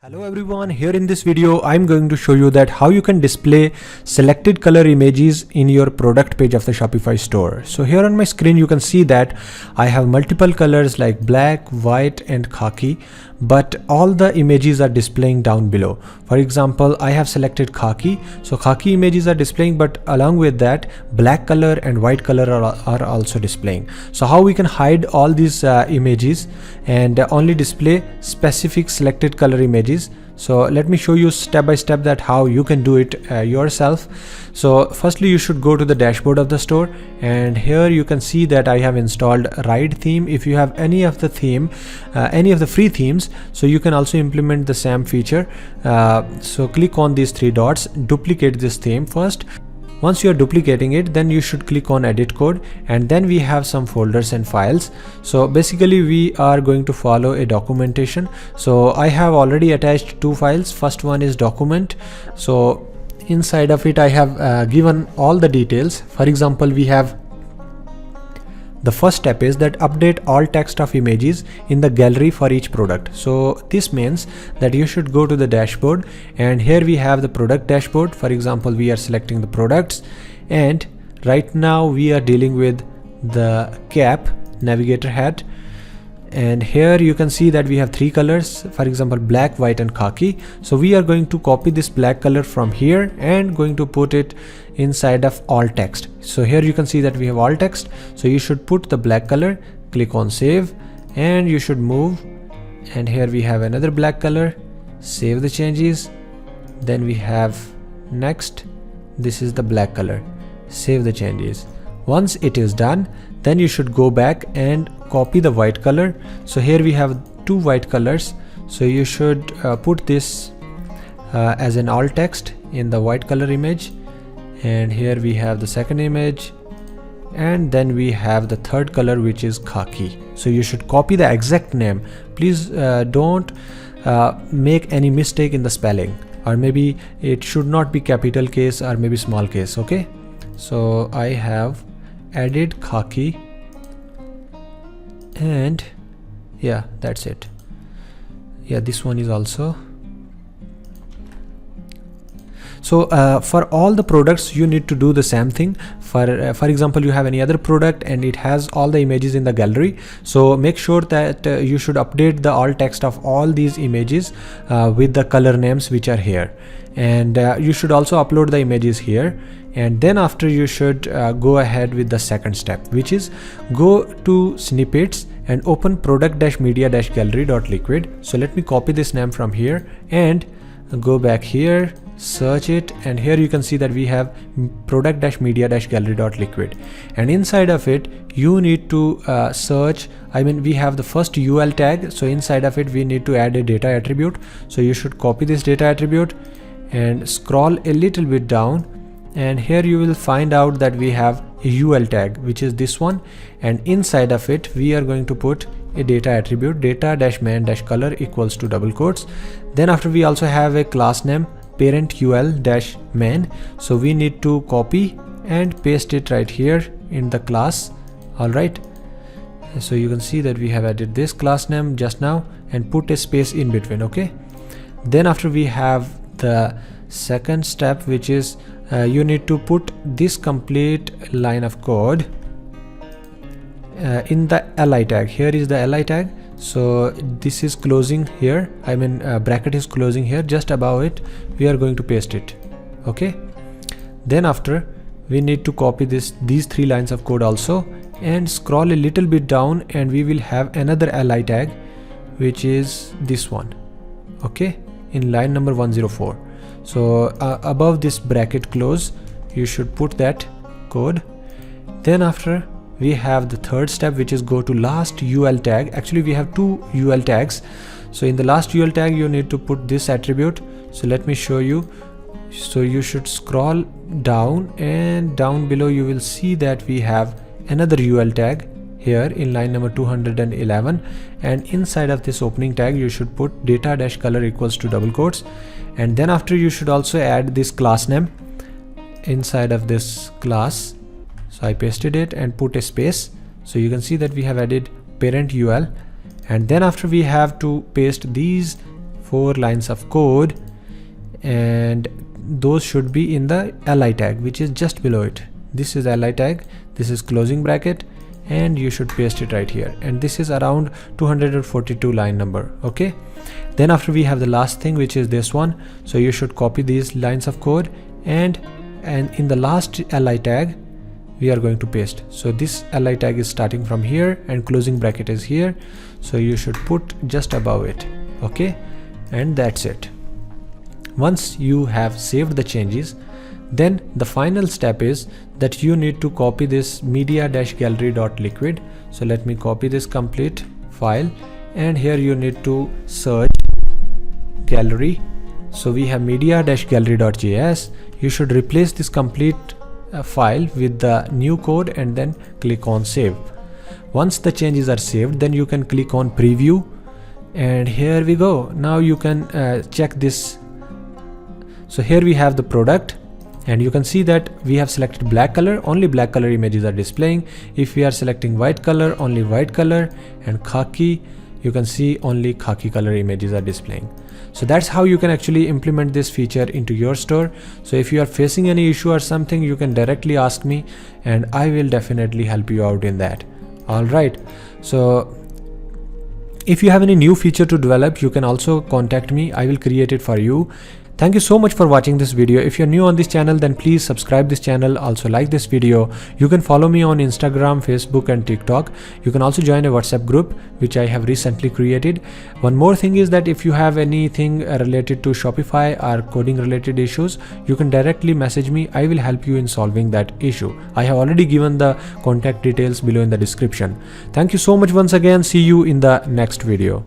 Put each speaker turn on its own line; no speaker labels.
Hello everyone, here in this video I'm going to show you that how you can display selected color images in your product page of the Shopify store. So here on my screen you can see that I have multiple colors like black, white and khaki, but all the images are displaying down below. For example, I have selected khaki, so khaki images are displaying, but along with that black color and white color are also displaying. So how we can hide all these images and only display specific selected color images. So let me show you step by step that how you can do it yourself. So firstly you should go to the dashboard of the store, and here you can see that I have installed Ride theme. If you have any of the theme, any of the free themes, so you can also implement the same feature. So click on these three dots, duplicate this theme first. Once you are duplicating it, then you should click on edit code, and then we have some folders and files. So basically we are going to follow a documentation. So I have already attached two files. First one is document. So inside of it I have given all the details. For example, we have the first step is that update all text of images in the gallery for each product. So this means that you should go to the dashboard, and here we have the product dashboard. For example, we are selecting the products, and right now we are dealing with the cap navigator hat. And here you can see that we have three colors, for example black, white and khaki. So we are going to copy this black color from here and going to put it inside of all text. So here you can see that we have all text, so you should put the black color, click on save, and you should move, and here we have another black color, save the changes. Then we have next, this is the black color, save the changes. Once it is done, then you should go back and copy the white color. So here we have two white colors, so you should put this as an alt text in the white color image, and here we have the second image, and then we have the third color, which is khaki. So you should copy the exact name. Please don't make any mistake in the spelling, or maybe it should not be capital case or maybe small case. Okay, so I have added khaki, and yeah, that's it. Yeah, this one is also. So for all the products you need to do the same thing. For example, you have any other product and it has all the images in the gallery, so make sure that you should update the alt text of all these images with the color names which are here, and you should also upload the images here. And then after you should go ahead with the second step, which is go to snippets and open product-media-gallery.liquid. So let me copy this name from here and go back here, search it, and here you can see that we have product-media-gallery.liquid, and inside of it you need to search, we have the first UL tag. So inside of it we need to add a data attribute. So you should copy this data attribute and scroll a little bit down, and here you will find out that we have a UL tag, which is this one, and inside of it we are going to put a data attribute, data-man-color equals to double quotes. Then after we also have a class name, parent ul-man. So we need to copy and paste it right here in the class. All right, so you can see that we have added this class name just now and put a space in between. Okay, then after we have the second step, which is you need to put this complete line of code in the li tag. Here is the li tag. So this is closing here, bracket is closing here, just above it we are going to paste it. Okay, then after we need to copy these three lines of code also, and scroll a little bit down, and we will have another li tag, which is this one. Okay, in line number 104. So above this bracket close you should put that code. Then after we have the third step, which is go to last UL tag. Actually we have two UL tags, so in the last UL tag you need to put this attribute. So let me show you. So you should scroll down, and down below you will see that we have another UL tag here in line number 211, and inside of this opening tag you should put data-color equals to double quotes. And then after you should also add this class name inside of this class. So I pasted it and put a space. So you can see that we have added parent UL, and then after we have to paste these 4 lines of code, and those should be in the li tag, which is just below it. This is li tag, this is closing bracket, and you should paste it right here, and this is around 242 line number. Okay, then after we have the last thing, which is this one. So you should copy these lines of code, and in the last li tag we are going to paste. So this li tag is starting from here and closing bracket is here, so you should put just above it. Okay, and that's it. Once you have saved the changes, then the final step is that you need to copy this media-gallery.liquid. So let me copy this complete file, and here you need to search gallery. So we have media-gallery.js. You should replace this complete file with the new code and then click on save. Once the changes are saved, then you can click on preview, and here we go. Now you can check this. So here we have the product, and you can see that we have selected black color, only black color images are displaying. If we are selecting white color, only white color, and khaki, you can see only khaki color images are displaying. So that's how you can actually implement this feature into your store. So if you are facing any issue or something, you can directly ask me and I will definitely help you out in that. Alright, so if you have any new feature to develop, you can also contact me. I will create it for you. Thank you so much for watching this video. If you're new on this channel, then please subscribe this channel. Also like this video. You can follow me on Instagram, Facebook and TikTok. You can also join a WhatsApp group which I have recently created. One more thing is that if you have anything related to Shopify or coding related issues, you can directly message me. I will help you in solving that issue. I have already given the contact details below in the description. Thank you so much once again. See you in the next video.